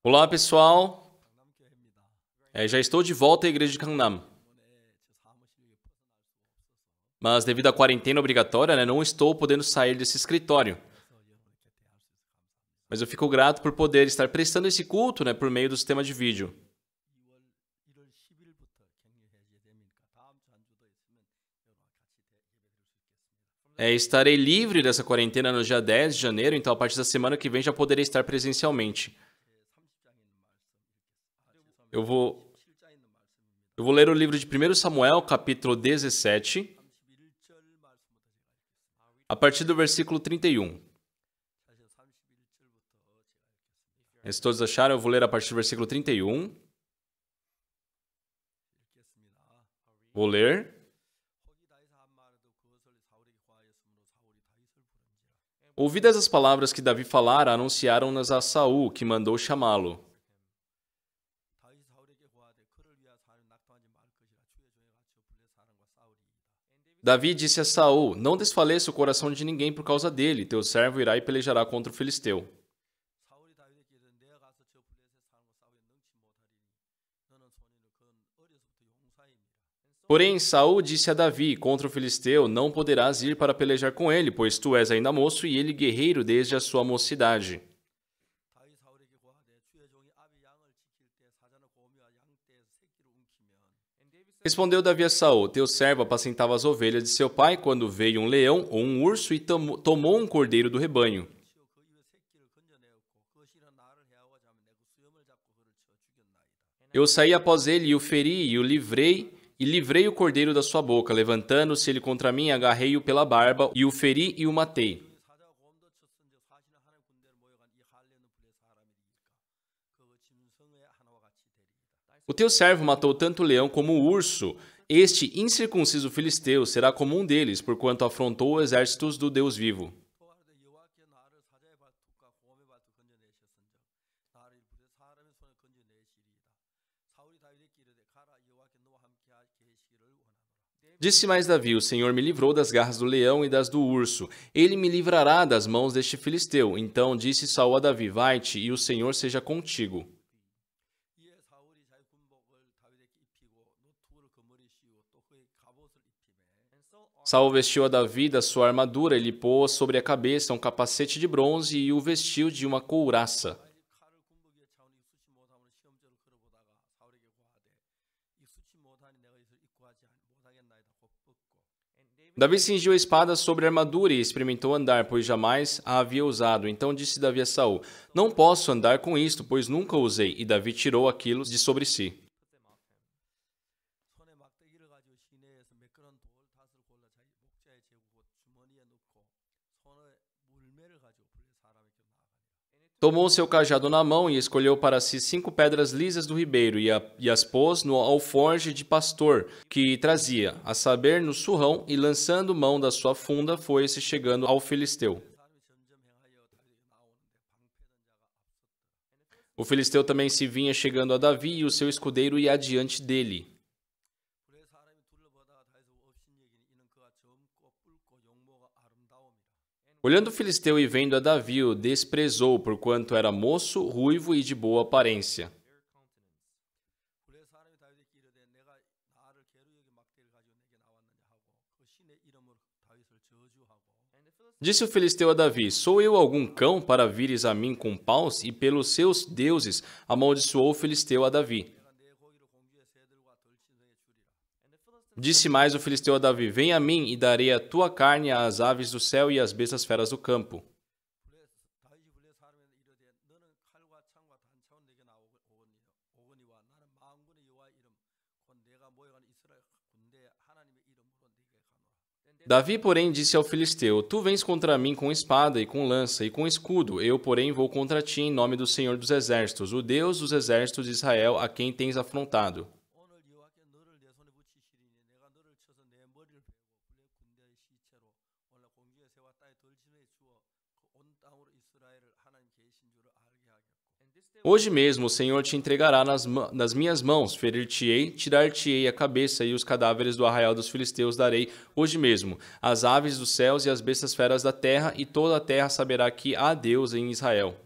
Olá, pessoal. Já estou de volta à igreja de Gangnam. Mas devido à quarentena obrigatória, não estou podendo sair desse escritório. Mas eu fico grato por poder estar prestando esse culto, por meio do sistema de vídeo. Estarei livre dessa quarentena no dia 10 de janeiro, então a partir da semana que vem já poderei estar presencialmente. Eu vou ler o livro de 1 Samuel, capítulo 17, a partir do versículo 31. Se todos acharam, eu vou ler a partir do versículo 31. Vou ler. Ouvidas as palavras que Davi falara, anunciaram-nas a Saul, que mandou chamá-lo. Davi disse a Saul: Não desfaleça o coração de ninguém por causa dele, teu servo irá e pelejará contra o filisteu. Porém, Saul disse a Davi: Contra o filisteu não poderás ir para pelejar com ele, pois tu és ainda moço e ele guerreiro desde a sua mocidade. Respondeu Davi a Saul: Teu servo apacentava as ovelhas de seu pai quando veio um leão ou um urso e tomou um cordeiro do rebanho. Eu saí após ele e o feri e o livrei o cordeiro da sua boca. Levantando-se ele contra mim, agarrei-o pela barba e o feri e o matei. O teu servo matou tanto o leão como o urso. Este incircunciso filisteu será como um deles, porquanto afrontou os exércitos do Deus vivo. Disse mais Davi: O Senhor me livrou das garras do leão e das do urso. Ele me livrará das mãos deste filisteu. Então disse Saul a Davi: Vai-te, e o Senhor seja contigo. Saul vestiu a Davi da sua armadura e lhe pôs sobre a cabeça um capacete de bronze e o vestiu de uma couraça. Davi cingiu a espada sobre a armadura e experimentou andar, pois jamais a havia usado. Então disse Davi a Saul: Não posso andar com isto, pois nunca usei. E Davi tirou aquilo de sobre si. Tomou seu cajado na mão e escolheu para si 5 pedras lisas do ribeiro e as pôs no alforje de pastor que trazia, a saber, no surrão, e lançando mão da sua funda, foi-se chegando ao filisteu. O filisteu também se vinha chegando a Davi e o seu escudeiro ia adiante dele. Olhando o filisteu e vendo a Davi, o desprezou, porquanto era moço, ruivo e de boa aparência. Disse o filisteu a Davi: Sou eu algum cão para vires a mim com paus? E pelos seus deuses amaldiçoou o filisteu a Davi. Disse mais o filisteu a Davi: Vem a mim e darei a tua carne às aves do céu e às bestas feras do campo. Davi, porém, disse ao filisteu: Tu vens contra mim com espada e com lança e com escudo. Eu, porém, vou contra ti em nome do Senhor dos Exércitos, o Deus dos exércitos de Israel, a quem tens afrontado. Hoje mesmo o Senhor te entregará nas minhas mãos, ferir-te-ei, tirar-te-ei a cabeça e os cadáveres do arraial dos filisteus darei hoje mesmo, as aves dos céus e as bestas feras da terra, e toda a terra saberá que há Deus em Israel.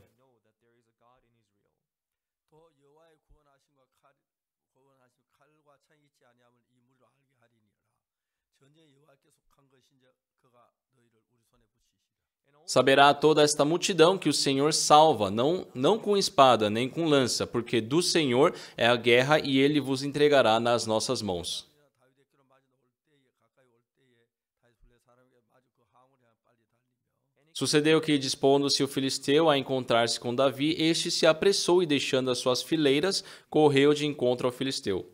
Saberá toda esta multidão que o Senhor salva, não com espada, nem com lança, porque do Senhor é a guerra e ele vos entregará nas nossas mãos. Sucedeu que, dispondo-se o filisteu a encontrar-se com Davi, este se apressou e, deixando as suas fileiras, correu de encontro ao filisteu.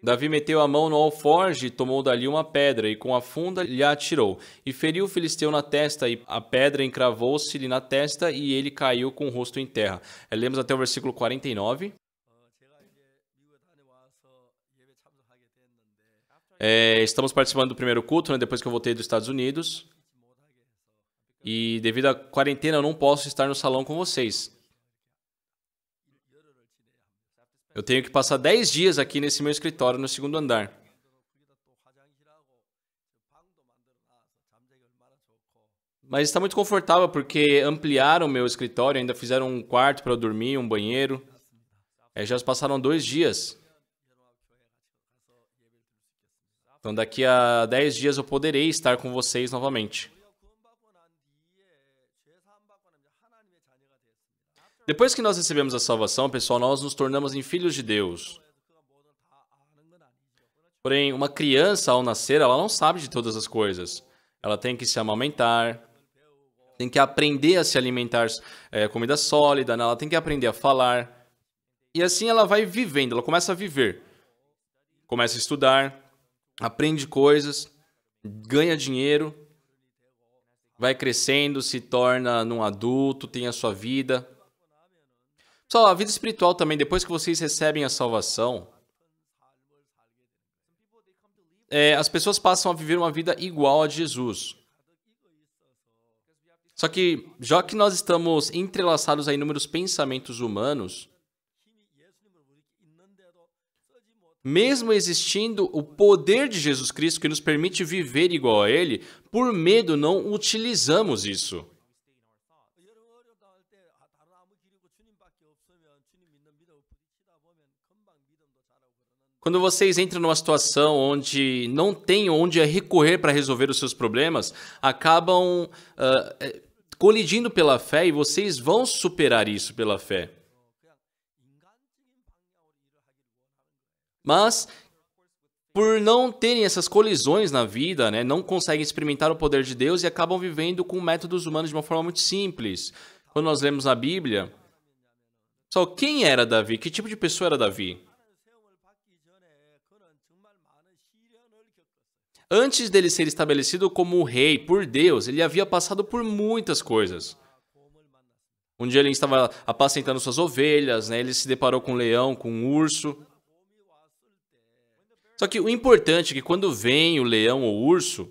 Davi meteu a mão no alforje, tomou dali uma pedra, e com a funda lhe atirou, e feriu o filisteu na testa, e a pedra encravou-se-lhe na testa, e ele caiu com o rosto em terra. Lemos até o versículo 49. Estamos participando do primeiro culto, né, depois que eu voltei dos Estados Unidos. E devido à quarentena, eu não posso estar no salão com vocês. Eu tenho que passar 10 dias aqui nesse meu escritório no segundo andar. Mas está muito confortável porque ampliaram o meu escritório, ainda fizeram um quarto para eu dormir, um banheiro. Já se passaram 2 dias. Então daqui a 10 dias eu poderei estar com vocês novamente. Depois que nós recebemos a salvação, pessoal, nós nos tornamos em filhos de Deus. Porém, uma criança, ao nascer, ela não sabe de todas as coisas. Ela tem que se amamentar, tem que aprender a se alimentar comida sólida, né? Ela tem que aprender a falar. E assim ela vai vivendo, ela começa a viver. Começa a estudar, aprende coisas, ganha dinheiro, vai crescendo, se torna um adulto, tem a sua vida. Pessoal, a vida espiritual também, depois que vocês recebem a salvação, as pessoas passam a viver uma vida igual a de Jesus. Só que, já que nós estamos entrelaçados a inúmeros pensamentos humanos, mesmo existindo o poder de Jesus Cristo que nos permite viver igual a Ele, por medo não utilizamos isso. Quando vocês entram numa situação onde não tem onde recorrer para resolver os seus problemas, acabam colidindo pela fé e vocês vão superar isso pela fé. Mas, por não terem essas colisões na vida, né, não conseguem experimentar o poder de Deus e acabam vivendo com métodos humanos de uma forma muito simples. Quando nós lemos a Bíblia, só quem era Davi? Que tipo de pessoa era Davi? Antes dele ser estabelecido como rei por Deus, ele havia passado por muitas coisas. Um dia ele estava apacentando suas ovelhas, né? Ele se deparou com um leão, com um urso. Só que o importante é que quando vem o leão ou o urso,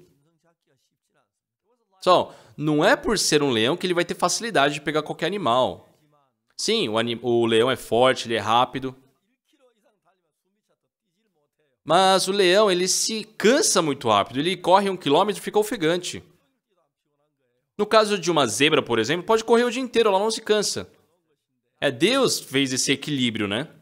não é por ser um leão que ele vai ter facilidade de pegar qualquer animal. Sim, o leão é forte, ele é rápido. Mas o leão, ele se cansa muito rápido. Ele corre 1 quilômetro e fica ofegante. No caso de uma zebra, por exemplo, pode correr o dia inteiro, ela não se cansa. Deus fez esse equilíbrio, né?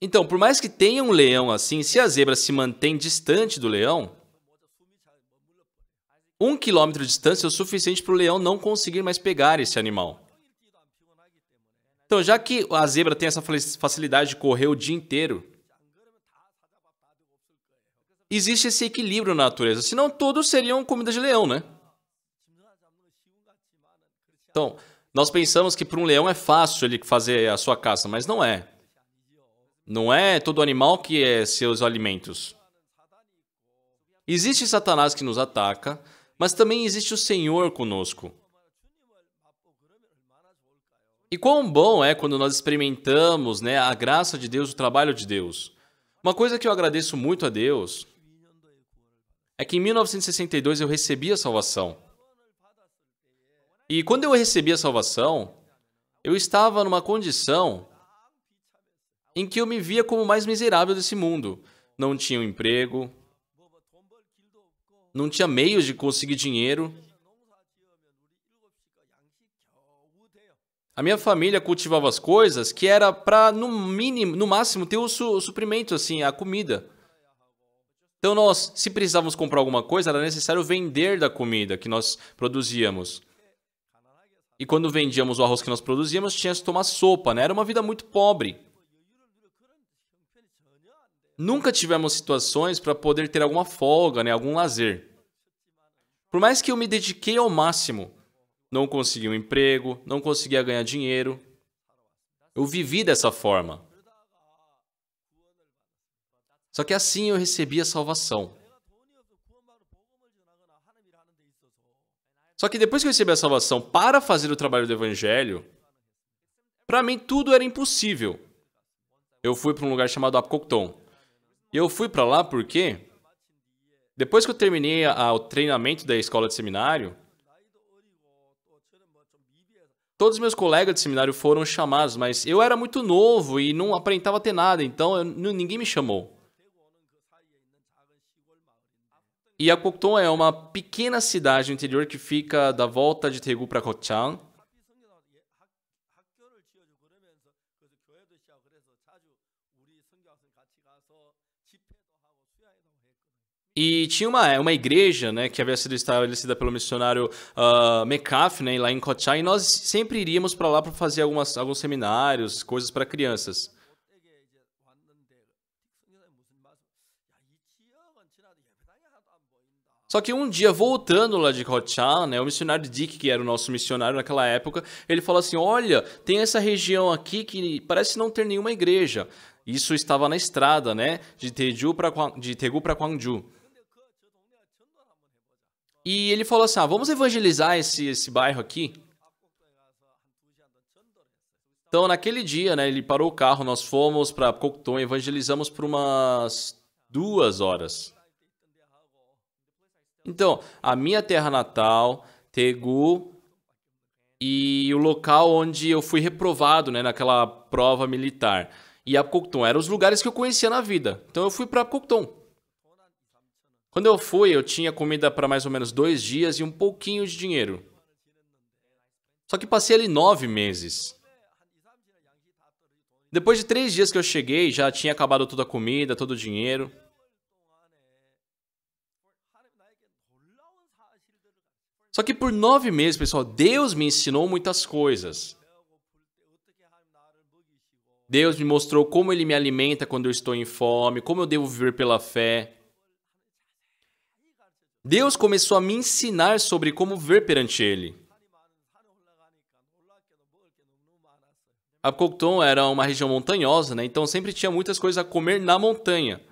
Então, por mais que tenha um leão assim, se a zebra se mantém distante do leão, 1 quilômetro de distância é o suficiente para o leão não conseguir mais pegar esse animal. Então, já que a zebra tem essa facilidade de correr o dia inteiro, existe esse equilíbrio na natureza. Senão, todos seriam comida de leão, né? Então, nós pensamos que para um leão é fácil ele fazer a sua caça, mas não é. Não é todo animal que é seus alimentos. Existe Satanás que nos ataca, mas também existe o Senhor conosco. E quão bom é quando nós experimentamos, né, a graça de Deus, o trabalho de Deus. Uma coisa que eu agradeço muito a Deus é que em 1962 eu recebi a salvação. E quando eu recebi a salvação, eu estava numa condição em que eu me via como o mais miserável desse mundo. Não tinha um emprego, não tinha meios de conseguir dinheiro. A minha família cultivava as coisas que era para, no mínimo, no máximo, ter o suprimento, assim, a comida. Então nós, se precisávamos comprar alguma coisa, era necessário vender da comida que nós produzíamos. E quando vendíamos o arroz que nós produzíamos, tinha que tomar sopa, né? Era uma vida muito pobre. Nunca tivemos situações para poder ter alguma folga, né? Algum lazer. Por mais que eu me dediquei ao máximo, não consegui um emprego, não conseguia ganhar dinheiro. Eu vivi dessa forma. Só que assim eu recebi a salvação. Só que depois que eu recebi a salvação para fazer o trabalho do evangelho, para mim tudo era impossível. Eu fui para um lugar chamado Apcocton. E eu fui para lá porque, depois que eu terminei o treinamento da escola de seminário, todos os meus colegas de seminário foram chamados, mas eu era muito novo e não aparentava ter nada, então ninguém me chamou. E Apcocton é uma pequena cidade no interior que fica da volta de Daegu para Gochang. E tinha uma igreja, né, que havia sido estabelecida pelo missionário McAfee, né, lá em Gochang, e nós sempre iríamos para lá para fazer alguns seminários, coisas para crianças. Só que um dia, voltando lá de Gochang, né, o missionário Dick, que era o nosso missionário naquela época, ele falou assim, olha, tem essa região aqui que parece não ter nenhuma igreja. Isso estava na estrada, né, de Daegu para Gwangju. E ele falou assim, vamos evangelizar esse bairro aqui? Então, naquele dia, né, ele parou o carro, nós fomos para Apcocton, evangelizamos por umas 2 horas. Então, a minha terra natal, Daegu, e o local onde eu fui reprovado, né, naquela prova militar. E Apcocton eram os lugares que eu conhecia na vida. Então eu fui para Apcocton. Quando eu fui, eu tinha comida para mais ou menos 2 dias e um pouquinho de dinheiro. Só que passei ali 9 meses. Depois de 3 dias que eu cheguei, já tinha acabado toda a comida, todo o dinheiro. Só que por 9 meses, pessoal, Deus me ensinou muitas coisas. Deus me mostrou como Ele me alimenta quando eu estou em fome, como eu devo viver pela fé. Deus começou a me ensinar sobre como viver perante Ele. Apcocton era uma região montanhosa, né? Então sempre tinha muitas coisas a comer na montanha.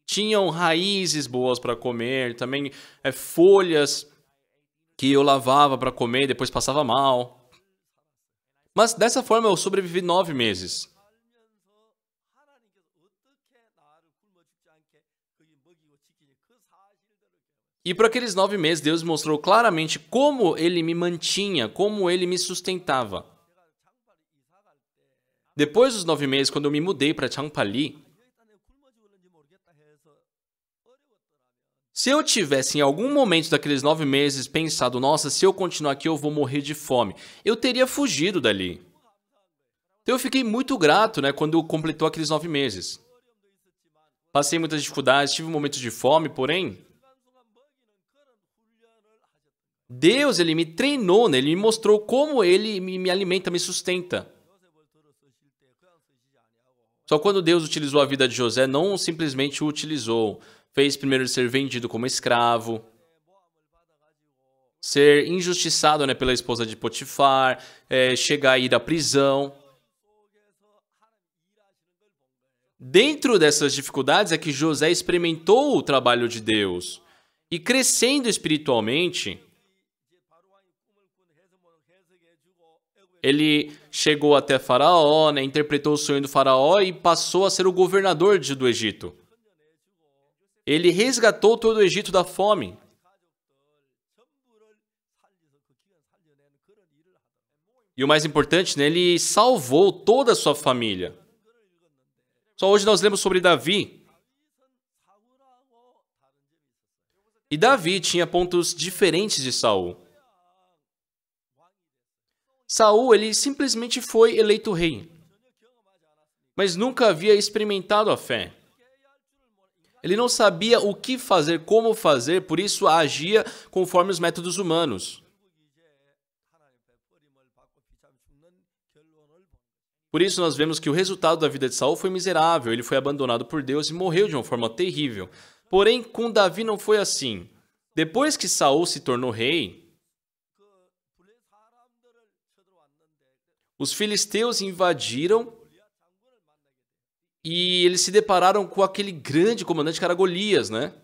Tinham raízes boas para comer, também folhas que eu lavava para comer e depois passava mal. Mas dessa forma eu sobrevivi 9 meses. E por aqueles 9 meses, Deus mostrou claramente como Ele me mantinha, como Ele me sustentava. Depois dos 9 meses, quando eu me mudei para Changpali, se eu tivesse em algum momento daqueles 9 meses pensado, nossa, se eu continuar aqui eu vou morrer de fome, eu teria fugido dali. Então eu fiquei muito grato, né, quando completou aqueles 9 meses. Passei muitas dificuldades, tive momentos de fome, porém, Deus, Ele me treinou, né, Ele me mostrou como Ele me alimenta, me sustenta. Só quando Deus utilizou a vida de José, não simplesmente o utilizou. Fez primeiro ser vendido como escravo, ser injustiçado, né, pela esposa de Potifar, chegar a ir à prisão. Dentro dessas dificuldades é que José experimentou o trabalho de Deus. E crescendo espiritualmente, ele chegou até Faraó, né, interpretou o sonho do Faraó e passou a ser o governador do Egito. Ele resgatou todo o Egito da fome. E o mais importante, né, ele salvou toda a sua família. Só hoje nós lemos sobre Davi. E Davi tinha pontos diferentes de Saul. Saul, ele simplesmente foi eleito rei, mas nunca havia experimentado a fé. Ele não sabia o que fazer, como fazer, por isso agia conforme os métodos humanos. Por isso nós vemos que o resultado da vida de Saul foi miserável, ele foi abandonado por Deus e morreu de uma forma terrível. Porém, com Davi não foi assim. Depois que Saul se tornou rei, os filisteus invadiram e eles se depararam com aquele grande comandante que era Golias, né?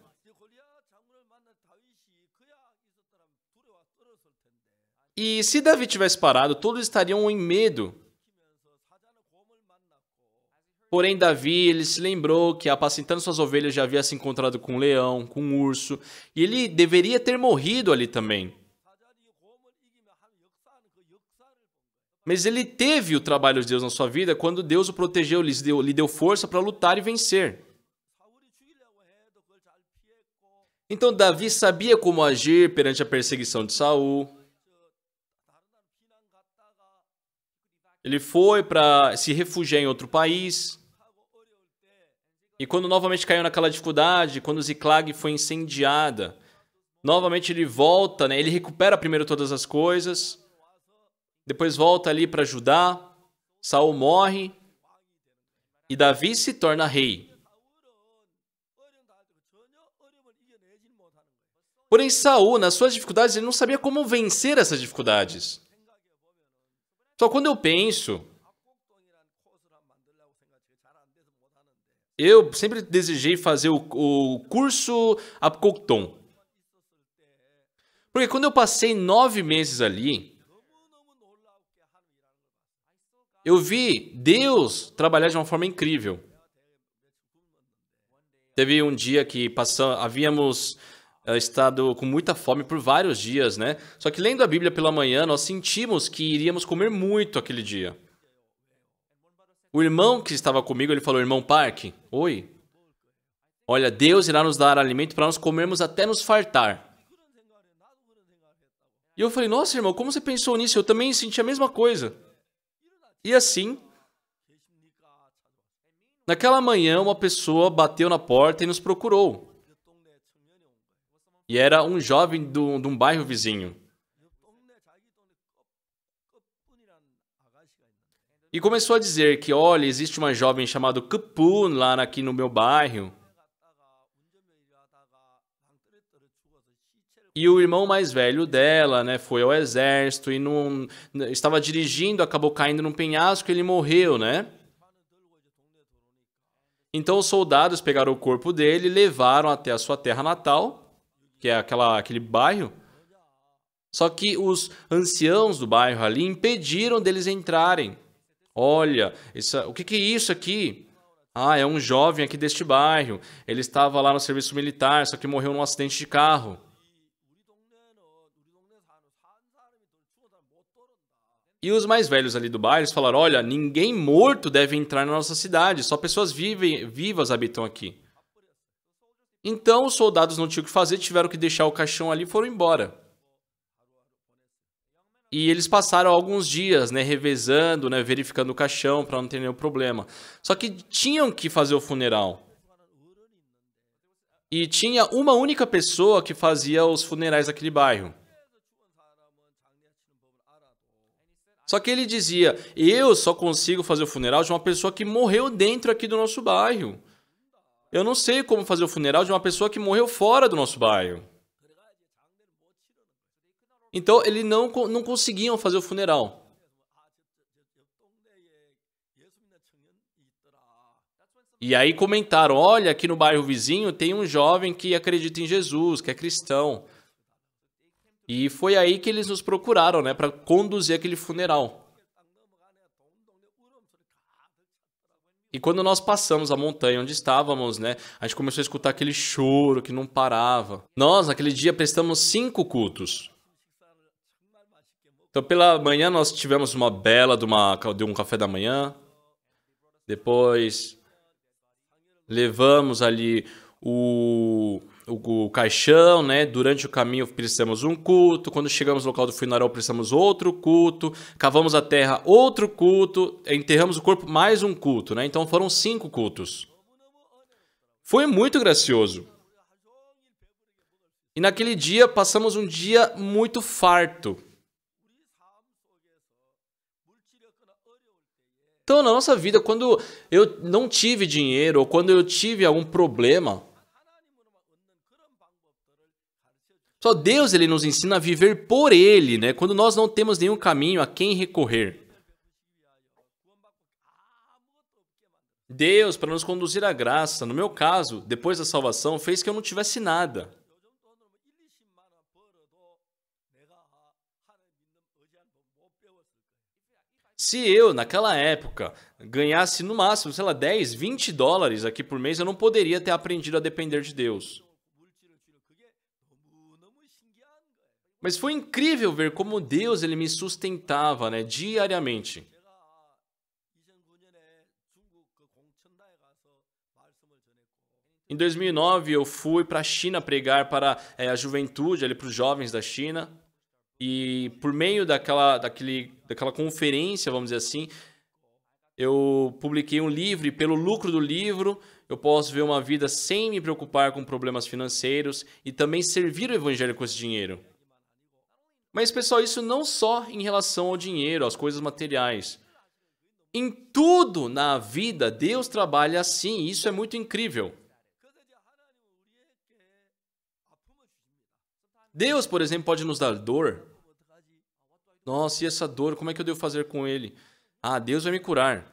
E se Davi tivesse parado, todos estariam em medo. Porém, Davi, ele se lembrou que apacentando suas ovelhas já havia se encontrado com um leão, com um urso, e ele deveria ter morrido ali também. Mas ele teve o trabalho de Deus na sua vida quando Deus o protegeu, lhe deu força para lutar e vencer. Então, Davi sabia como agir perante a perseguição de Saul. Ele foi para se refugiar em outro país. E quando novamente caiu naquela dificuldade, quando Ziclag foi incendiada, novamente ele volta, né? Ele recupera primeiro todas as coisas, depois volta ali para Judá, Saul morre e Davi se torna rei. Porém, Saul, nas suas dificuldades, ele não sabia como vencer essas dificuldades. Só quando eu penso, eu sempre desejei fazer o curso Apcocton. Porque quando eu passei 9 meses ali, eu vi Deus trabalhar de uma forma incrível. Teve um dia que havíamos estado com muita fome por vários dias, né? Só que lendo a Bíblia pela manhã, nós sentimos que iríamos comer muito aquele dia. O irmão que estava comigo, ele falou, irmão Park, oi, olha, Deus irá nos dar alimento para nós comermos até nos fartar. E eu falei, nossa, irmão, como você pensou nisso? Eu também senti a mesma coisa. E assim, naquela manhã, uma pessoa bateu na porta e nos procurou. E era um jovem de um bairro vizinho. E começou a dizer que, olha, existe uma jovem chamada Kupun lá aqui no meu bairro. E o irmão mais velho dela, né, foi ao exército e estava dirigindo, acabou caindo num penhasco e ele morreu, né? Então os soldados pegaram o corpo dele e levaram até a sua terra natal, que é aquele bairro. Só que os anciãos do bairro ali impediram deles entrarem. Olha, o que é isso aqui? Ah, é um jovem aqui deste bairro. Ele estava lá no serviço militar, só que morreu num acidente de carro. E os mais velhos ali do bairro falaram, olha, ninguém morto deve entrar na nossa cidade, só pessoas vivas habitam aqui. Então os soldados não tinham o que fazer, tiveram que deixar o caixão ali e foram embora. E eles passaram alguns dias, né, revezando, né, verificando o caixão para não ter nenhum problema. Só que tinham que fazer o funeral. E tinha uma única pessoa que fazia os funerais daquele bairro. Só que ele dizia, eu só consigo fazer o funeral de uma pessoa que morreu dentro aqui do nosso bairro. Eu não sei como fazer o funeral de uma pessoa que morreu fora do nosso bairro. Então, eles não conseguiam fazer o funeral. E aí comentaram, olha, aqui no bairro vizinho tem um jovem que acredita em Jesus, que é cristão. E foi aí que eles nos procuraram, né, para conduzir aquele funeral. E quando nós passamos a montanha onde estávamos, né, a gente começou a escutar aquele choro que não parava. Nós, naquele dia, prestamos 5 cultos. Então, pela manhã, nós tivemos uma bela de um café da manhã. Depois, levamos ali o caixão, né? Durante o caminho precisamos um culto. Quando chegamos no local do funeral, precisamos outro culto. Cavamos a terra, outro culto. Enterramos o corpo, mais um culto, né? Então foram 5 cultos. Foi muito gracioso. E naquele dia passamos um dia muito farto. Então, na nossa vida, quando eu não tive dinheiro ou quando eu tive algum problema, só Deus ele nos ensina a viver por Ele, né? Quando nós não temos nenhum caminho a quem recorrer. Deus, para nos conduzir à graça, no meu caso, depois da salvação, fez que eu não tivesse nada. Se eu, naquela época, ganhasse no máximo, sei lá, 10, 20 dólares aqui por mês, eu não poderia ter aprendido a depender de Deus. Mas foi incrível ver como Deus ele me sustentava, né, diariamente. Em 2009, eu fui para a China pregar para a juventude, para os jovens da China. E por meio daquela conferência, vamos dizer assim, eu publiquei um livro e pelo lucro do livro eu posso ver uma vida sem me preocupar com problemas financeiros e também servir o evangelho com esse dinheiro. Mas, pessoal, isso não só em relação ao dinheiro, às coisas materiais. Em tudo na vida, Deus trabalha assim, e isso é muito incrível. Deus, por exemplo, pode nos dar dor. Nossa, e essa dor, como é que eu devo fazer com ele? Ah, Deus vai me curar.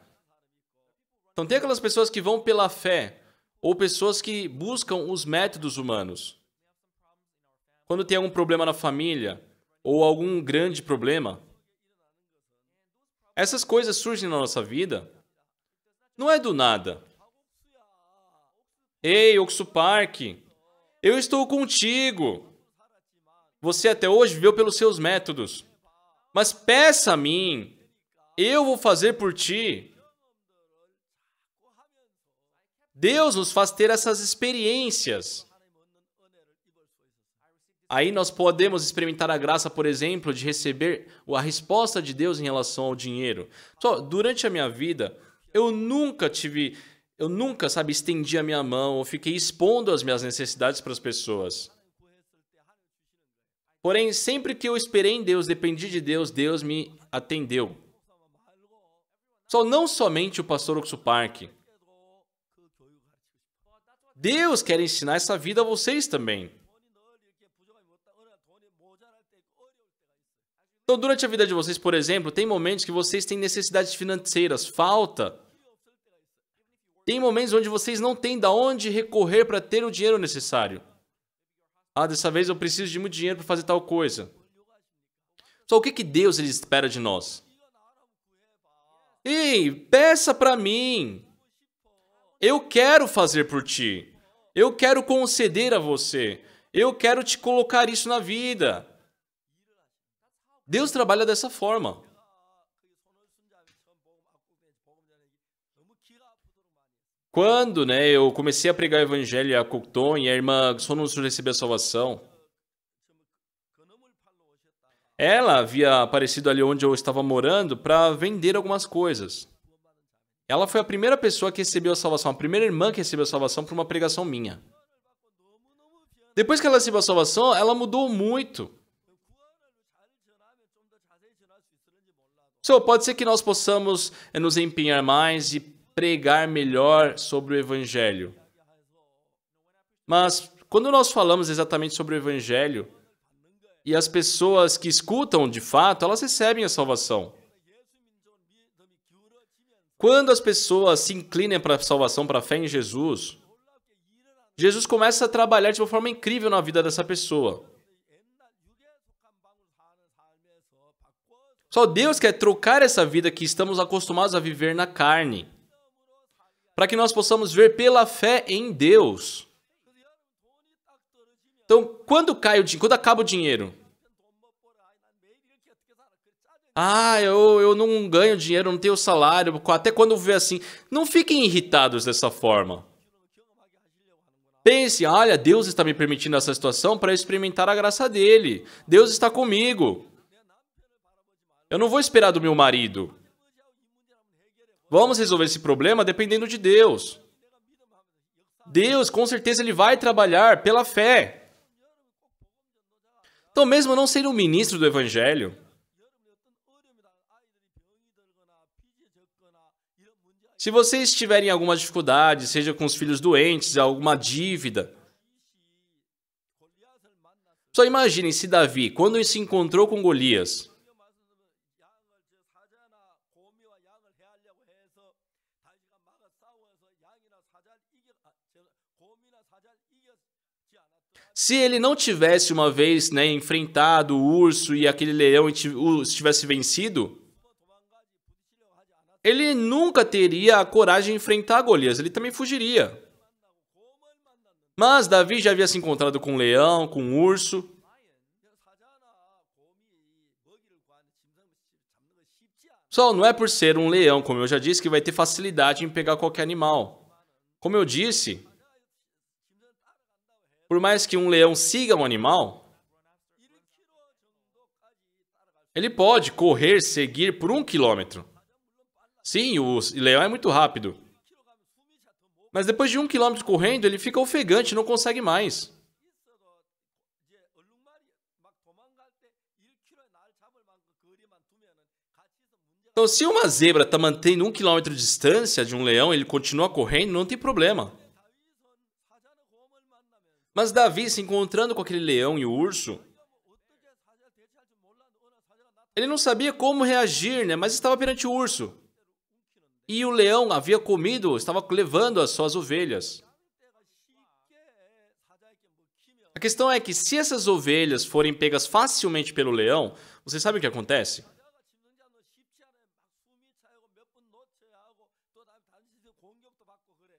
Então tem aquelas pessoas que vão pela fé, ou pessoas que buscam os métodos humanos. Quando tem algum problema na família, ou algum grande problema, essas coisas surgem na nossa vida, não é do nada. Ei, Oxu Park, eu estou contigo. Você até hoje viveu pelos seus métodos. Mas peça a mim, eu vou fazer por ti. Deus nos faz ter essas experiências. Aí nós podemos experimentar a graça, por exemplo, de receber a resposta de Deus em relação ao dinheiro. Só durante a minha vida, eu nunca, estendi a minha mão ou fiquei expondo as minhas necessidades para as pessoas. Porém, sempre que eu esperei em Deus, dependi de Deus, Deus me atendeu. Não somente o pastor Oxu Park. Deus quer ensinar essa vida a vocês também. Então, durante a vida de vocês, por exemplo, tem momentos que vocês têm necessidades financeiras, falta. Tem momentos onde vocês não têm de onde recorrer para ter o dinheiro necessário. Ah, dessa vez eu preciso de muito dinheiro para fazer tal coisa. O que Deus ele espera de nós? Ei, peça para mim. Eu quero fazer por ti. Eu quero conceder a você. Eu quero te colocar isso na vida. Deus trabalha dessa forma. Quando eu comecei a pregar o evangelho a Cocton e a irmã Sonus recebeu a salvação, ela havia aparecido ali onde eu estava morando para vender algumas coisas. Ela foi a primeira pessoa que recebeu a salvação, a primeira irmã que recebeu a salvação por uma pregação minha. Depois que ela recebeu a salvação, ela mudou muito. Pode ser que nós possamos nos empenhar mais e pregar melhor sobre o evangelho. Mas quando nós falamos exatamente sobre o evangelho e as pessoas que escutam de fato, elas recebem a salvação. Quando as pessoas se inclinam para a salvação, para a fé em Jesus, Jesus começa a trabalhar de uma forma incrível na vida dessa pessoa. Deus quer trocar essa vida que estamos acostumados a viver na carne, para que nós possamos ver pela fé em Deus. Então, quando acaba o dinheiro? Ah, eu não ganho dinheiro, não tenho salário, até quando eu ver assim. Não fiquem irritados dessa forma. Pense, olha, Deus está me permitindo essa situação para eu experimentar a graça dele. Deus está comigo. Eu não vou esperar do meu marido. Vamos resolver esse problema dependendo de Deus. Deus, com certeza, ele vai trabalhar pela fé. Então, mesmo não sendo um ministro do Evangelho, se vocês tiverem alguma dificuldade, seja com os filhos doentes, alguma dívida, só imaginem se Davi, quando ele se encontrou com Golias, se ele não tivesse uma vez, enfrentado o urso e aquele leão tivesse vencido, ele nunca teria a coragem de enfrentar Golias, ele também fugiria. Mas Davi já havia se encontrado com um leão, com um urso. Só não é por ser um leão, como eu já disse, que vai ter facilidade em pegar qualquer animal. Como eu disse, por mais que um leão siga um animal, ele pode correr, seguir por 1 quilômetro. Sim, o leão é muito rápido. Mas depois de 1 quilômetro correndo, ele fica ofegante, não consegue mais. Então, se uma zebra está mantendo 1 quilômetro de distância de um leão, ele continua correndo, não tem problema. Mas Davi, se encontrando com aquele leão e o urso, ele não sabia como reagir, mas estava perante o urso. E o leão havia comido, estava levando as suas ovelhas. A questão é que se essas ovelhas forem pegas facilmente pelo leão, você sabe o que acontece?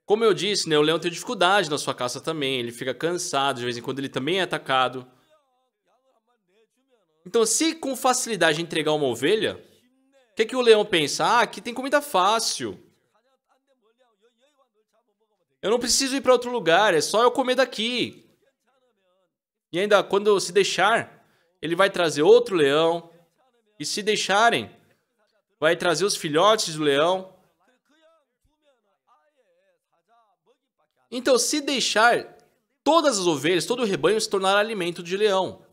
Como eu disse, o leão tem dificuldade na sua caça também, ele fica cansado, de vez em quando ele também é atacado. Então, se com facilidade entregar uma ovelha, o que o leão pensa? Ah, aqui tem comida fácil. Eu não preciso ir para outro lugar, é só eu comer daqui. E ainda, quando se deixar, ele vai trazer outro leão. E se deixarem, vai trazer os filhotes do leão. Então, se deixar, todas as ovelhas, todo o rebanho se tornará alimento de leão.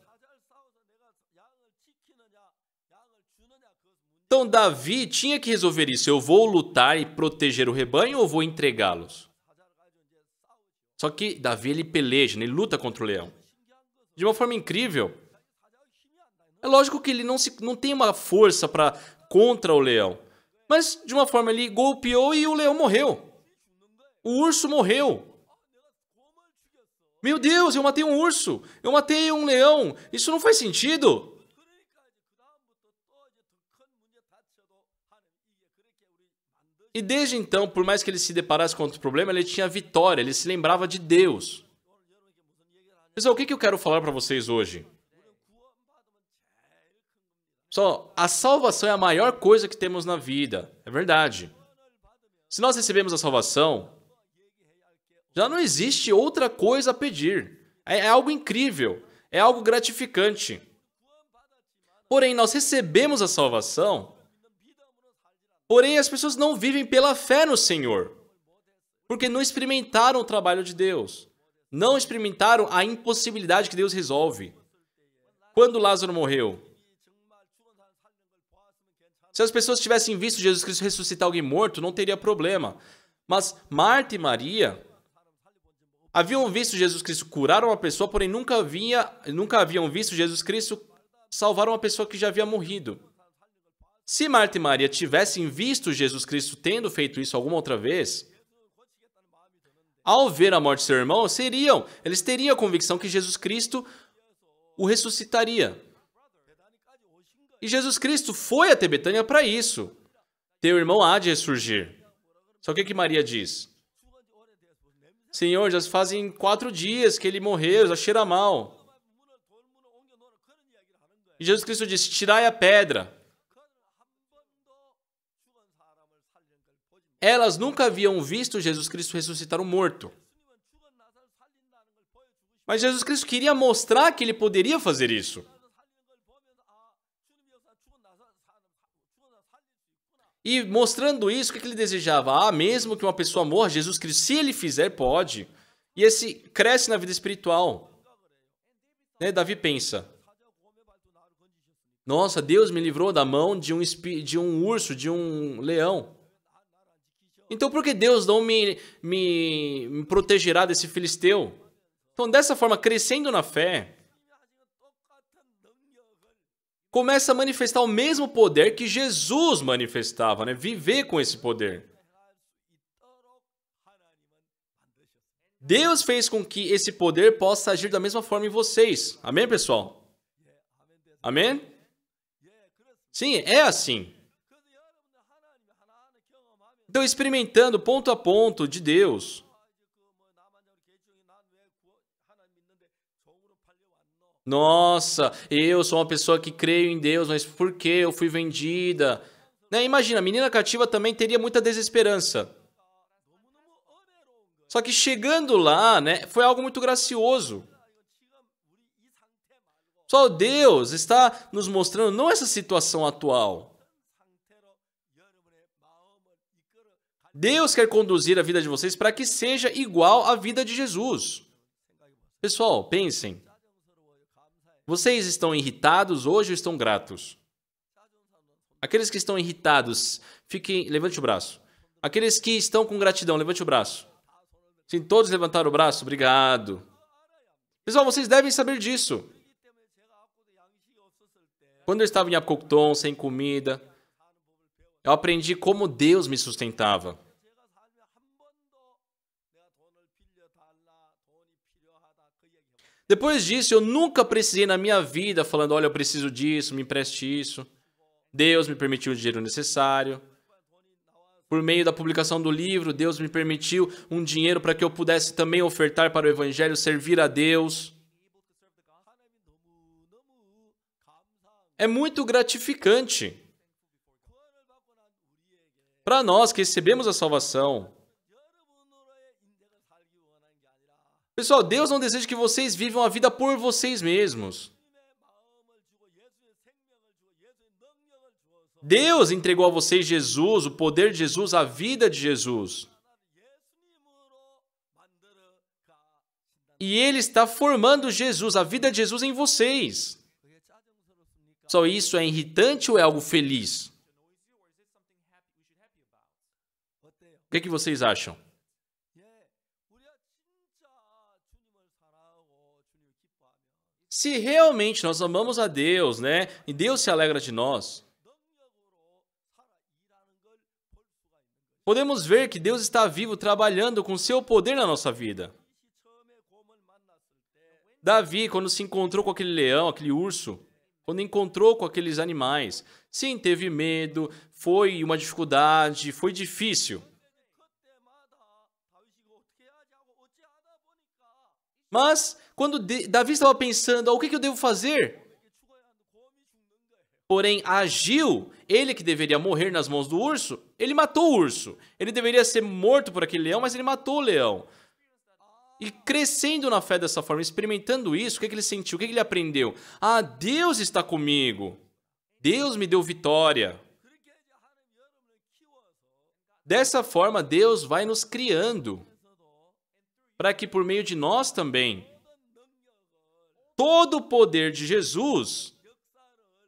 Então, Davi tinha que resolver isso. Eu vou lutar e proteger o rebanho ou vou entregá-los? Só que Davi, ele peleja, ele luta contra o leão. De uma forma incrível. É lógico que ele não tem uma força contra o leão. Mas, de uma forma, ele golpeou e o leão morreu. O urso morreu. Meu Deus, eu matei um urso. Eu matei um leão. Isso não faz sentido. E desde então, por mais que ele se deparasse com outro problema, ele tinha vitória, ele se lembrava de Deus. Pessoal, o que eu quero falar para vocês hoje? Só, a salvação é a maior coisa que temos na vida. É verdade. Se nós recebemos a salvação, já não existe outra coisa a pedir. É algo incrível, é algo gratificante. Porém, nós recebemos a salvação, porém as pessoas não vivem pela fé no Senhor, porque não experimentaram o trabalho de Deus. Não experimentaram a impossibilidade que Deus resolve. Quando Lázaro morreu, se as pessoas tivessem visto Jesus Cristo ressuscitar alguém morto, não teria problema. Mas Marta e Maria haviam visto Jesus Cristo curar uma pessoa, porém nunca haviam visto Jesus Cristo salvar uma pessoa que já havia morrido. Se Marta e Maria tivessem visto Jesus Cristo tendo feito isso alguma outra vez, ao ver a morte de seu irmão, eles teriam a convicção que Jesus Cristo o ressuscitaria. E Jesus Cristo foi até Betânia para isso. Teu irmão há de ressurgir. Só que o que Maria diz? Senhor, já fazem 4 dias que ele morreu, já cheira mal. E Jesus Cristo disse, tirai a pedra. Elas nunca haviam visto Jesus Cristo ressuscitar um morto. Mas Jesus Cristo queria mostrar que ele poderia fazer isso. E mostrando isso, o que ele desejava? Mesmo que uma pessoa morra, Jesus Cristo, se ele fizer, pode. E esse cresce na vida espiritual. Né? Davi pensa, nossa, Deus me livrou da mão de um urso, de um leão. Então por que Deus não me protegerá desse filisteu? Então dessa forma, crescendo na fé, começa a manifestar o mesmo poder que Jesus manifestava, né? Viver com esse poder. Deus fez com que esse poder possa agir da mesma forma em vocês. Amém, pessoal? Amém? Sim, é assim. Então, experimentando ponto a ponto de Deus. Nossa, eu sou uma pessoa que creio em Deus, mas por que eu fui vendida? Né? Imagina, a menina cativa também teria muita desesperança. Só que chegando lá, né, foi algo muito gracioso. Só Deus está nos mostrando não essa situação atual. Deus quer conduzir a vida de vocês para que seja igual à vida de Jesus. Pessoal, pensem. Vocês estão irritados hoje ou estão gratos? Aqueles que estão irritados, levante o braço. Aqueles que estão com gratidão, levante o braço. Sim, todos levantaram o braço? Obrigado. Pessoal, vocês devem saber disso. Quando eu estava em Apocton, sem comida, eu aprendi como Deus me sustentava. Depois disso, eu nunca precisei na minha vida falando, olha, eu preciso disso, me empreste isso. Deus me permitiu o dinheiro necessário. Por meio da publicação do livro, Deus me permitiu um dinheiro para que eu pudesse também ofertar para o Evangelho, servir a Deus. É muito gratificante. Para nós que recebemos a salvação. Pessoal, Deus não deseja que vocês vivam a vida por vocês mesmos. Deus entregou a vocês Jesus, o poder de Jesus, a vida de Jesus. E Ele está formando Jesus, a vida de Jesus em vocês. Só isso é irritante ou é algo feliz? O que vocês acham? Se realmente nós amamos a Deus, né? E Deus se alegra de nós, podemos ver que Deus está vivo trabalhando com seu poder na nossa vida. Davi, quando se encontrou com aquele leão, aquele urso, quando encontrou com aqueles animais, sim, teve medo, foi uma dificuldade, foi difícil. Mas, quando Davi estava pensando, o que eu devo fazer? Porém, agiu, ele que deveria morrer nas mãos do urso, ele matou o urso. Ele deveria ser morto por aquele leão, mas ele matou o leão. E crescendo na fé dessa forma, experimentando isso, o que ele sentiu? O que ele aprendeu? Deus está comigo. Deus me deu vitória. Dessa forma, Deus vai nos criando, para que por meio de nós também, todo o poder de Jesus,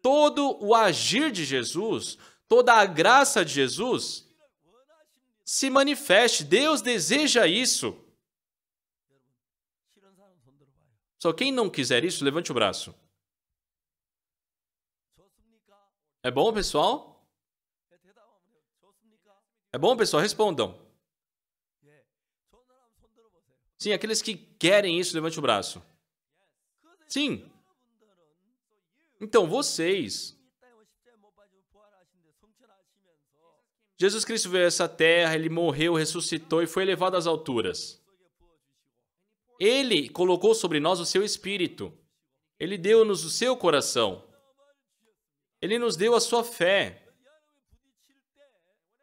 todo o agir de Jesus, toda a graça de Jesus se manifeste. Deus deseja isso. Só quem não quiser isso, levante o braço. É bom, pessoal? É bom, pessoal? Respondam. Sim, aqueles que querem isso, levante o braço. Sim. Então, vocês... Jesus Cristo veio a essa terra, Ele morreu, ressuscitou e foi elevado às alturas. Ele colocou sobre nós o seu Espírito. Ele deu-nos o seu coração. Ele nos deu a sua fé.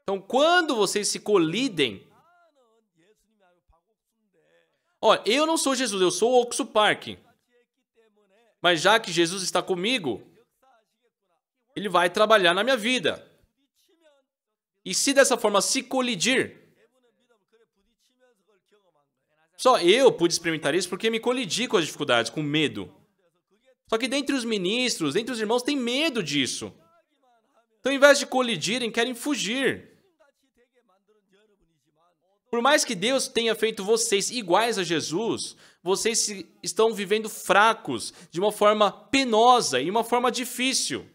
Então, quando vocês se colidem, Ó, eu não sou Jesus, eu sou o Oxo Park. Mas já que Jesus está comigo, ele vai trabalhar na minha vida. E se dessa forma se colidir, só eu pude experimentar isso porque me colidi com as dificuldades, com medo. Só que dentre os ministros, dentre os irmãos, tem medo disso. Então, ao invés de colidirem, querem fugir. Por mais que Deus tenha feito vocês iguais a Jesus, vocês estão vivendo fracos, de uma forma penosa e uma forma difícil.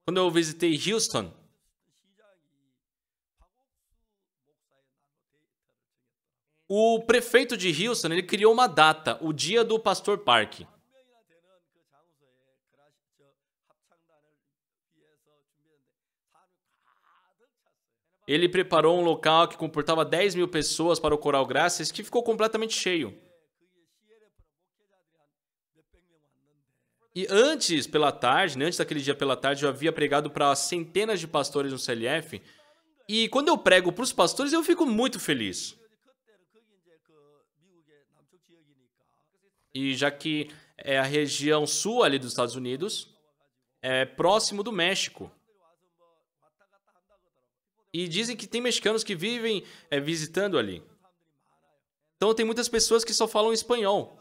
Quando eu visitei Houston, o prefeito de Houston, ele criou uma data, o dia do Pastor Park. Ele preparou um local que comportava 10 mil pessoas para o Coral Graças, que ficou completamente cheio. E antes, pela tarde, antes daquele dia pela tarde, eu havia pregado para centenas de pastores no CLF. E quando eu prego para os pastores, eu fico muito feliz. E já que é a região sul ali dos Estados Unidos, é próximo do México. E dizem que tem mexicanos que vivem visitando ali. Então tem muitas pessoas que só falam espanhol.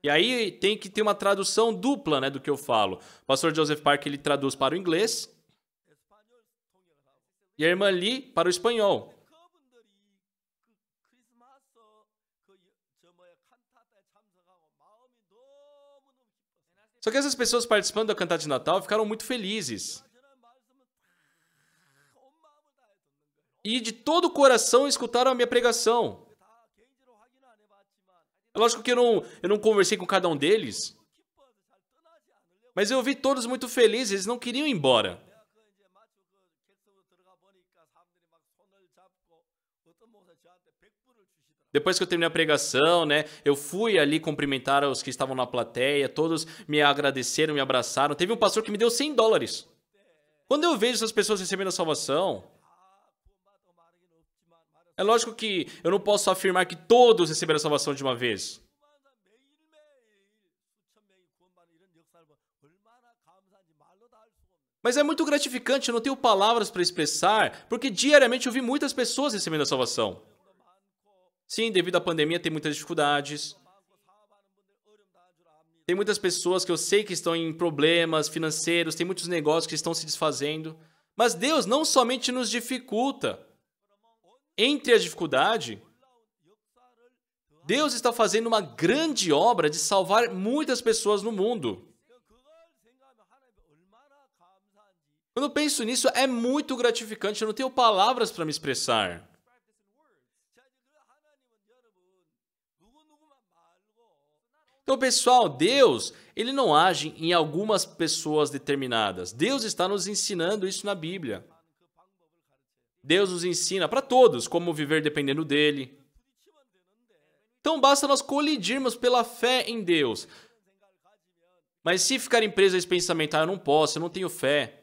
E aí tem que ter uma tradução dupla, né, do que eu falo. O pastor Joseph Park, ele traduz para o inglês. E a irmã Lee para o espanhol. Só que essas pessoas participando da cantata de Natal ficaram muito felizes. E de todo o coração escutaram a minha pregação. É lógico que eu não conversei com cada um deles. Mas eu vi todos muito felizes, eles não queriam ir embora. Depois que eu terminei a pregação, né, eu fui ali cumprimentar os que estavam na plateia, todos me agradeceram, me abraçaram. Teve um pastor que me deu $100. Quando eu vejo essas pessoas recebendo a salvação, é lógico que eu não posso afirmar que todos receberam a salvação de uma vez. Mas é muito gratificante, eu não tenho palavras para expressar, porque diariamente eu vi muitas pessoas recebendo a salvação. Sim, devido à pandemia tem muitas dificuldades. Tem muitas pessoas que eu sei que estão em problemas financeiros, tem muitos negócios que estão se desfazendo. Mas Deus não somente nos dificulta. Entre a dificuldade, Deus está fazendo uma grande obra de salvar muitas pessoas no mundo. Quando eu penso nisso, é muito gratificante, eu não tenho palavras para me expressar. Então, pessoal, Deus, ele não age em algumas pessoas determinadas. Deus está nos ensinando isso na Bíblia. Deus nos ensina para todos como viver dependendo dele. Então, basta nós colidirmos pela fé em Deus. Mas se ficarem presos a esse pensamento, eu não posso, eu não tenho fé.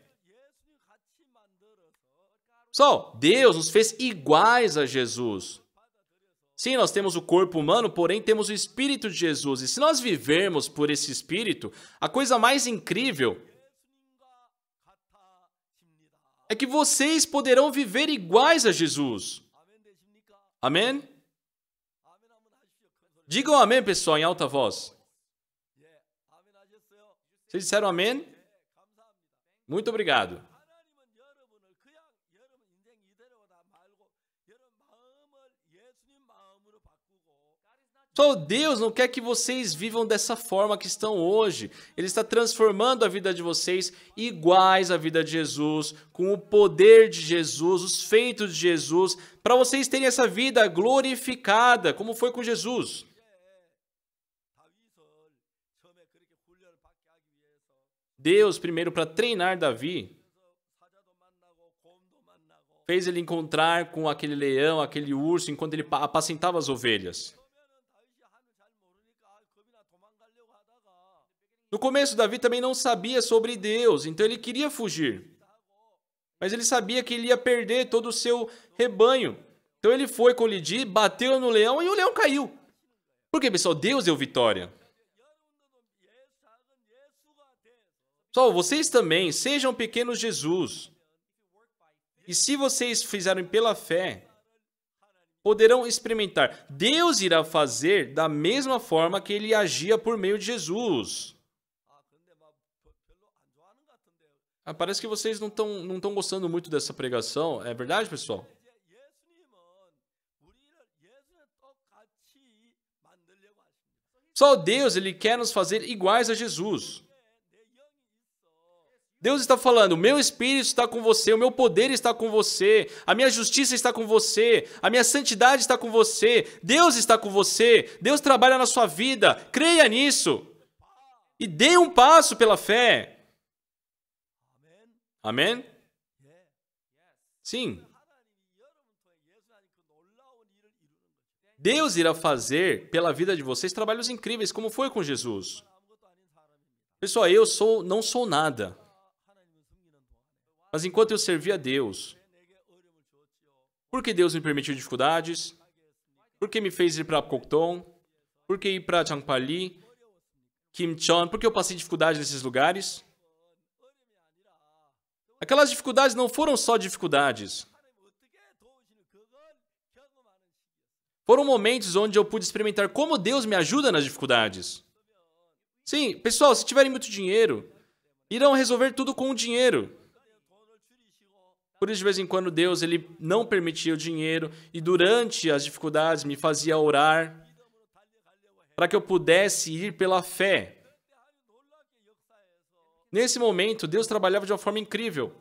Pessoal, Deus nos fez iguais a Jesus. Sim, nós temos o corpo humano, porém temos o Espírito de Jesus. E se nós vivermos por esse Espírito, a coisa mais incrível é que vocês poderão viver iguais a Jesus. Amém? Digam amém, pessoal, em alta voz. Vocês disseram amém? Muito obrigado. Só Deus não quer que vocês vivam dessa forma que estão hoje. Ele está transformando a vida de vocês iguais à vida de Jesus, com o poder de Jesus, os feitos de Jesus, para vocês terem essa vida glorificada, como foi com Jesus. Deus, primeiro, para treinar Davi, fez ele encontrar com aquele leão, aquele urso, enquanto ele apacentava as ovelhas. No começo, Davi também não sabia sobre Deus, então ele queria fugir. Mas ele sabia que ele ia perder todo o seu rebanho. Então ele foi colidir, bateu no leão e o leão caiu. Por quê, pessoal? Deus deu vitória. Pessoal, vocês também sejam pequenos Jesus. E se vocês fizerem pela fé, poderão experimentar. Deus irá fazer da mesma forma que ele agia por meio de Jesus. Parece que vocês não estão gostando muito dessa pregação. É verdade, pessoal? Só Deus, ele quer nos fazer iguais a Jesus. Deus está falando, o meu espírito está com você, o meu poder está com você, a minha justiça está com você, a minha santidade está com você, Deus está com você, Deus trabalha na sua vida, creia nisso. E dê um passo pela fé. Amém? Sim. Deus irá fazer pela vida de vocês trabalhos incríveis, como foi com Jesus. Pessoal, não sou nada. Mas enquanto eu servia a Deus, por que Deus me permitiu dificuldades? Por que me fez ir para Kokton? Por que ir para Changpali? Kimcheon? Por que eu passei dificuldades nesses lugares? Aquelas dificuldades não foram só dificuldades. Foram momentos onde eu pude experimentar como Deus me ajuda nas dificuldades. Sim, pessoal, se tiverem muito dinheiro, irão resolver tudo com o dinheiro. Por isso, de vez em quando, Deus ele não permitia o dinheiro e durante as dificuldades me fazia orar para que eu pudesse ir pela fé. Nesse momento, Deus trabalhava de uma forma incrível.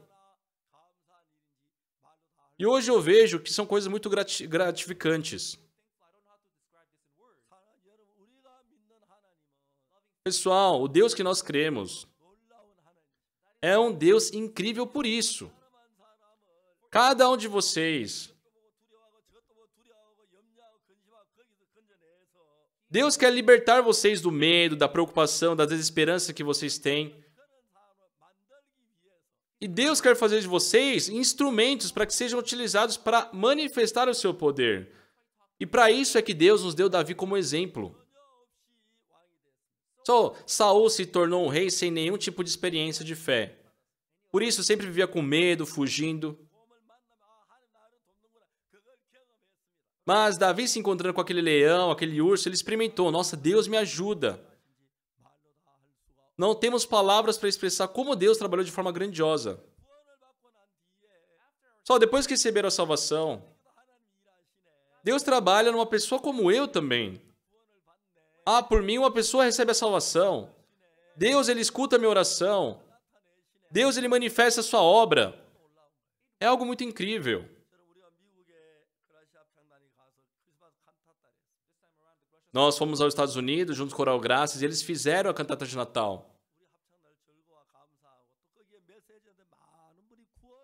E hoje eu vejo que são coisas muito gratificantes. Pessoal, o Deus que nós cremos é um Deus incrível por isso. Cada um de vocês. Deus quer libertar vocês do medo, da preocupação, da desesperança que vocês têm. E Deus quer fazer de vocês instrumentos para que sejam utilizados para manifestar o seu poder. E para isso é que Deus nos deu Davi como exemplo. Saul se tornou um rei sem nenhum tipo de experiência de fé. Por isso sempre vivia com medo, fugindo. Mas Davi se encontrando com aquele leão, aquele urso, ele experimentou, nossa, Deus me ajuda. Não temos palavras para expressar como Deus trabalhou de forma grandiosa. Depois que receberam a salvação, Deus trabalha numa pessoa como eu também. Por mim uma pessoa recebe a salvação. Deus, ele escuta a minha oração. Deus, ele manifesta a sua obra. É algo muito incrível. Nós fomos aos Estados Unidos, junto com o Coral Graças, e eles fizeram a cantata de Natal.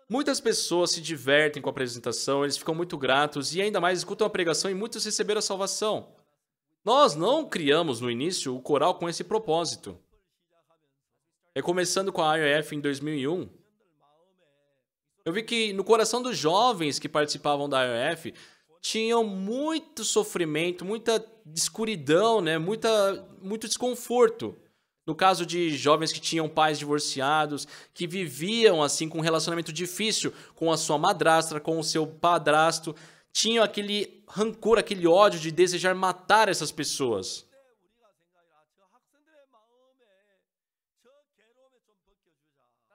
Muitas pessoas se divertem com a apresentação, eles ficam muito gratos e ainda mais escutam a pregação e muitos receberam a salvação. Nós não criamos no início o coral com esse propósito. Começando com a IOF em 2001, eu vi que no coração dos jovens que participavam da IOF, tinham muito sofrimento, muita escuridão, né? Muito desconforto. No caso de jovens que tinham pais divorciados, que viviam assim com um relacionamento difícil com a sua madrasta, com o seu padrasto, tinham aquele rancor, aquele ódio de desejar matar essas pessoas.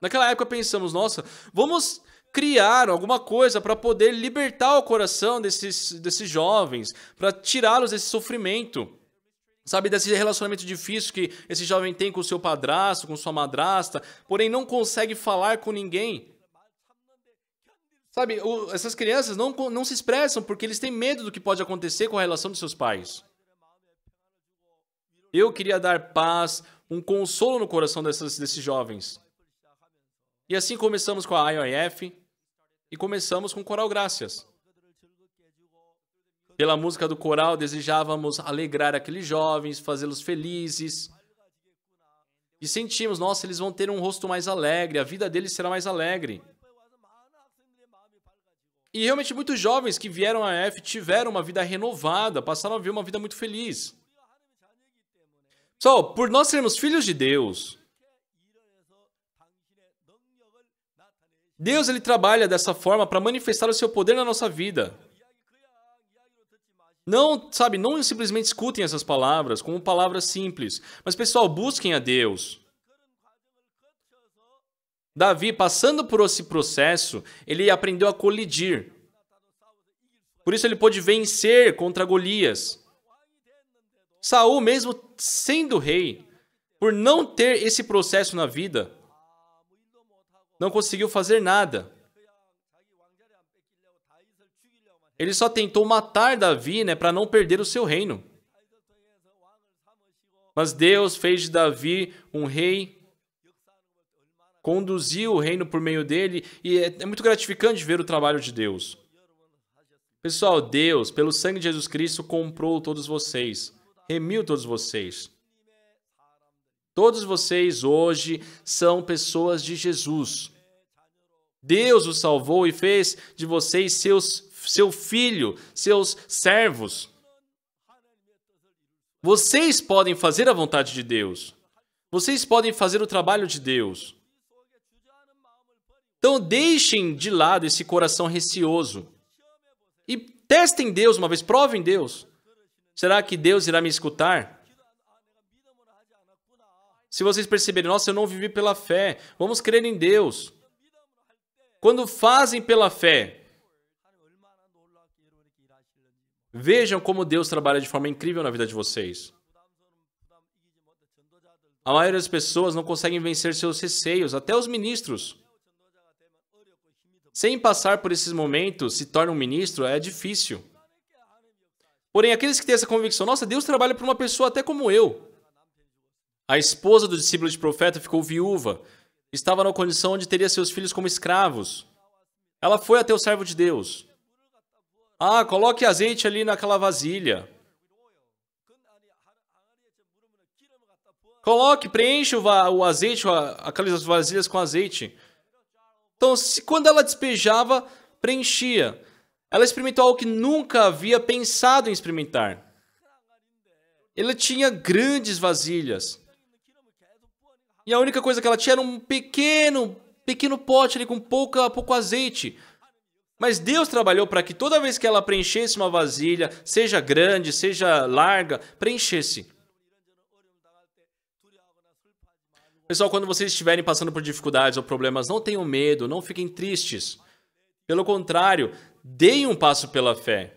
Naquela época pensamos, nossa, vamos criar alguma coisa para poder libertar o coração desses jovens, para tirá-los desse sofrimento. Sabe, desse relacionamento difícil que esse jovem tem com o seu padrasto, com sua madrasta, porém não consegue falar com ninguém. Sabe, essas crianças não se expressam porque eles têm medo do que pode acontecer com a relação dos seus pais. Eu queria dar paz, um consolo no coração desses jovens. E assim começamos com a IOF e começamos com o Coral Graças. Pela música do coral, desejávamos alegrar aqueles jovens, fazê-los felizes. E sentimos, nossa, eles vão ter um rosto mais alegre, a vida deles será mais alegre. E realmente muitos jovens que vieram à EF tiveram uma vida renovada, passaram a viver uma vida muito feliz. Pessoal, por nós sermos filhos de Deus, Deus ele trabalha dessa forma para manifestar o seu poder na nossa vida. Não simplesmente escutem essas palavras como palavras simples, mas pessoal, busquem a Deus. Davi, passando por esse processo, ele aprendeu a colidir. Por isso ele pôde vencer contra Golias. Saul, mesmo sendo rei, por não ter esse processo na vida, não conseguiu fazer nada. Ele só tentou matar Davi, para não perder o seu reino. Mas Deus fez de Davi um rei, conduziu o reino por meio dele, e é muito gratificante ver o trabalho de Deus. Pessoal, Deus, pelo sangue de Jesus Cristo, comprou todos vocês, remiu todos vocês. Todos vocês hoje são pessoas de Jesus. Deus os salvou e fez de vocês seu filho, seus servos. Vocês podem fazer a vontade de Deus. Vocês podem fazer o trabalho de Deus. Então deixem de lado esse coração receoso. E testem Deus uma vez, provem Deus. Será que Deus irá me escutar? Se vocês perceberem, nossa, eu não vivi pela fé, vamos crer em Deus. Quando fazem pela fé, vejam como Deus trabalha de forma incrível na vida de vocês. A maioria das pessoas não conseguem vencer seus receios, até os ministros. Sem passar por esses momentos, se torna um ministro, é difícil. Porém, aqueles que têm essa convicção, nossa, Deus trabalha por uma pessoa até como eu. A esposa do discípulo de profeta ficou viúva. Estava numa condição onde teria seus filhos como escravos. Ela foi até o servo de Deus. Coloque azeite ali naquela vasilha. Preencha o azeite, aquelas vasilhas com azeite. Então, quando ela despejava, preenchia. Ela experimentou algo que nunca havia pensado em experimentar. Ela tinha grandes vasilhas. E a única coisa que ela tinha era um pequeno pote ali com pouco azeite. Mas Deus trabalhou para que toda vez que ela preenchesse uma vasilha, seja grande, seja larga, preenchesse. Pessoal, quando vocês estiverem passando por dificuldades ou problemas, não tenham medo, não fiquem tristes. Pelo contrário, deem um passo pela fé.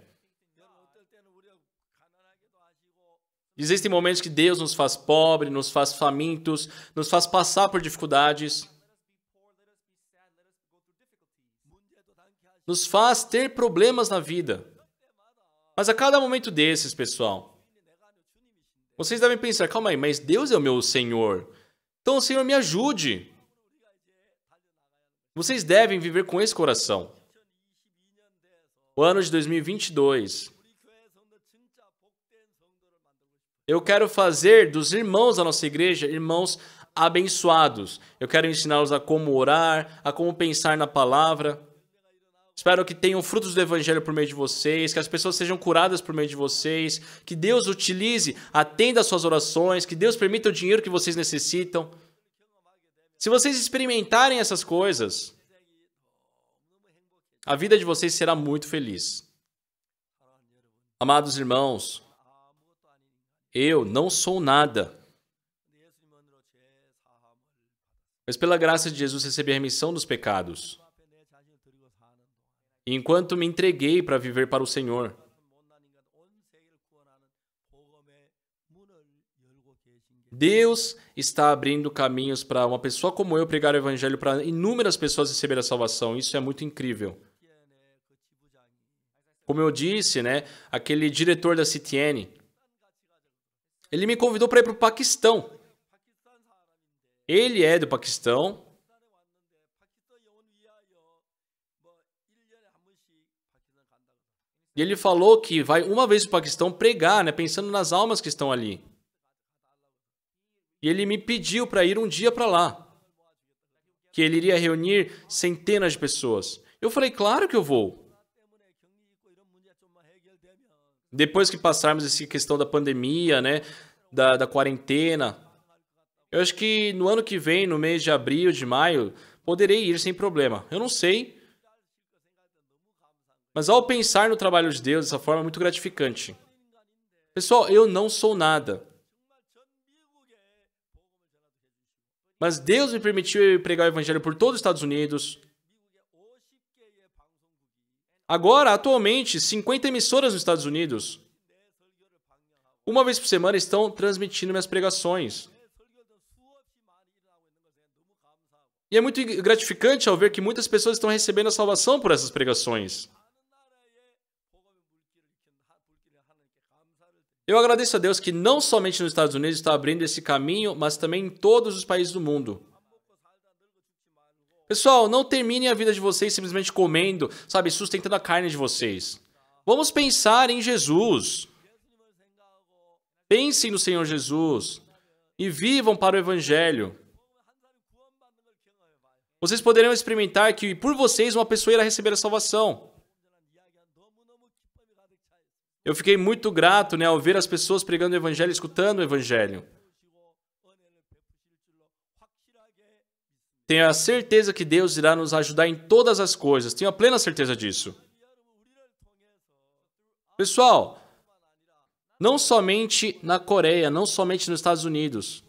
Existem momentos que Deus nos faz pobre, nos faz famintos, nos faz passar por dificuldades. Nos faz ter problemas na vida. Mas a cada momento desses, pessoal, vocês devem pensar, calma aí, mas Deus é o meu Senhor. Então, Senhor, me ajude. Vocês devem viver com esse coração. O ano de 2022. Eu quero fazer dos irmãos da nossa igreja irmãos abençoados. Eu quero ensiná-los a como orar, a como pensar na palavra. Espero que tenham frutos do evangelho por meio de vocês, que as pessoas sejam curadas por meio de vocês, que Deus utilize, atenda às suas orações, que Deus permita o dinheiro que vocês necessitam. Se vocês experimentarem essas coisas, a vida de vocês será muito feliz. Amados irmãos, eu não sou nada, mas pela graça de Jesus recebi a remissão dos pecados. E enquanto me entreguei para viver para o Senhor, Deus está abrindo caminhos para uma pessoa como eu pregar o evangelho para inúmeras pessoas receber a salvação. Isso é muito incrível. Como eu disse, aquele diretor da CTN, ele me convidou para ir para o Paquistão. Ele é do Paquistão. E ele falou que vai uma vez para o Paquistão pregar, pensando nas almas que estão ali. E ele me pediu para ir um dia para lá. Que ele iria reunir centenas de pessoas. Eu falei, claro que eu vou. Depois que passarmos essa questão da pandemia, né, da quarentena, eu acho que no ano que vem, no mês de abril, de maio, poderei ir sem problema. Eu não sei, mas ao pensar no trabalho de Deus dessa forma é muito gratificante. Pessoal, eu não sou nada. Mas Deus me permitiu eu pregar o evangelho por todos os Estados Unidos. Agora, atualmente, 50 emissoras nos Estados Unidos, uma vez por semana, estão transmitindo minhas pregações. E é muito gratificante ao ver que muitas pessoas estão recebendo a salvação por essas pregações. Eu agradeço a Deus que não somente nos Estados Unidos está abrindo esse caminho, mas também em todos os países do mundo. Pessoal, não terminem a vida de vocês simplesmente comendo, sabe, sustentando a carne de vocês. Vamos pensar em Jesus. Pensem no Senhor Jesus e vivam para o Evangelho. Vocês poderão experimentar que por vocês uma pessoa irá receber a salvação. Eu fiquei muito grato, né, ao ver as pessoas pregando o Evangelho, escutando o Evangelho. Tenho a certeza que Deus irá nos ajudar em todas as coisas. Tenho a plena certeza disso. Pessoal, não somente na Coreia, não somente nos Estados Unidos.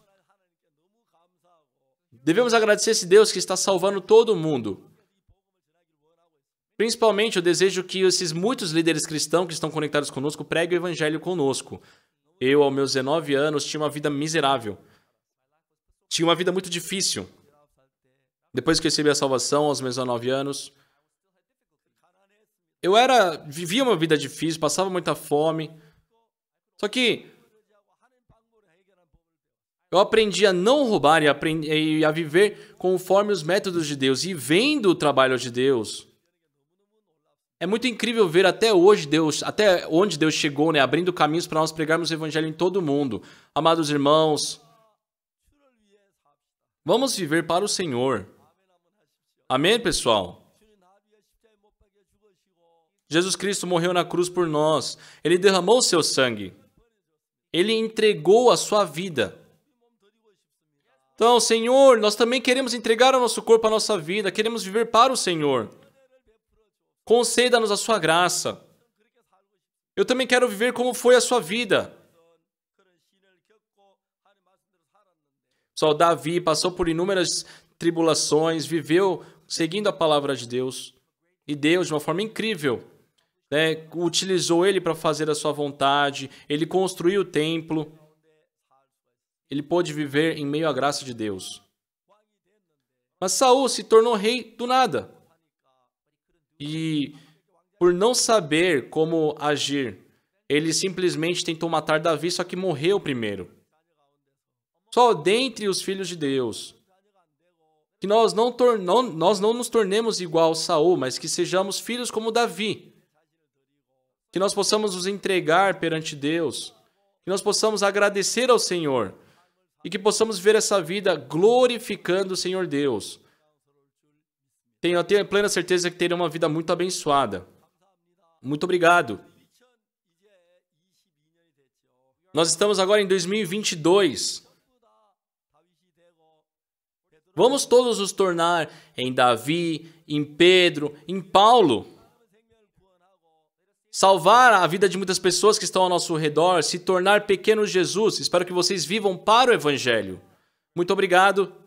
Devemos agradecer esse Deus que está salvando todo mundo. Principalmente, eu desejo que esses muitos líderes cristãos que estão conectados conosco preguem o evangelho conosco. Eu, aos meus 19 anos, tinha uma vida miserável. Tinha uma vida muito difícil. Depois que eu recebi a salvação, aos meus 19 anos, vivia uma vida difícil, passava muita fome. Só que eu aprendi a não roubar e a viver conforme os métodos de Deus. E vendo o trabalho de Deus, é muito incrível ver até hoje até onde Deus chegou, né? Abrindo caminhos para nós pregarmos o evangelho em todo o mundo. Amados irmãos, vamos viver para o Senhor. Amém, pessoal? Jesus Cristo morreu na cruz por nós. Ele derramou o seu sangue. Ele entregou a sua vida. Então, Senhor, nós também queremos entregar o nosso corpo, a nossa vida. Queremos viver para o Senhor. Conceda-nos a sua graça. Eu também quero viver como foi a sua vida. Pessoal, Davi passou por inúmeras tribulações, viveu seguindo a palavra de Deus. E Deus, de uma forma incrível, né, utilizou ele para fazer a sua vontade. Ele construiu o templo. Ele pôde viver em meio à graça de Deus. Mas Saul se tornou rei do nada. E por não saber como agir, ele simplesmente tentou matar Davi, só que morreu primeiro. Só dentre os filhos de Deus, que nós não nos tornemos igual a Saul, mas que sejamos filhos como Davi. Que nós possamos nos entregar perante Deus, que nós possamos agradecer ao Senhor e que possamos ver essa vida glorificando o Senhor Deus. Eu tenho plena certeza que terei uma vida muito abençoada. Muito obrigado. Nós estamos agora em 2022. Vamos todos nos tornar em Davi, em Pedro, em Paulo. Salvar a vida de muitas pessoas que estão ao nosso redor, se tornar pequeno Jesus. Espero que vocês vivam para o Evangelho. Muito obrigado.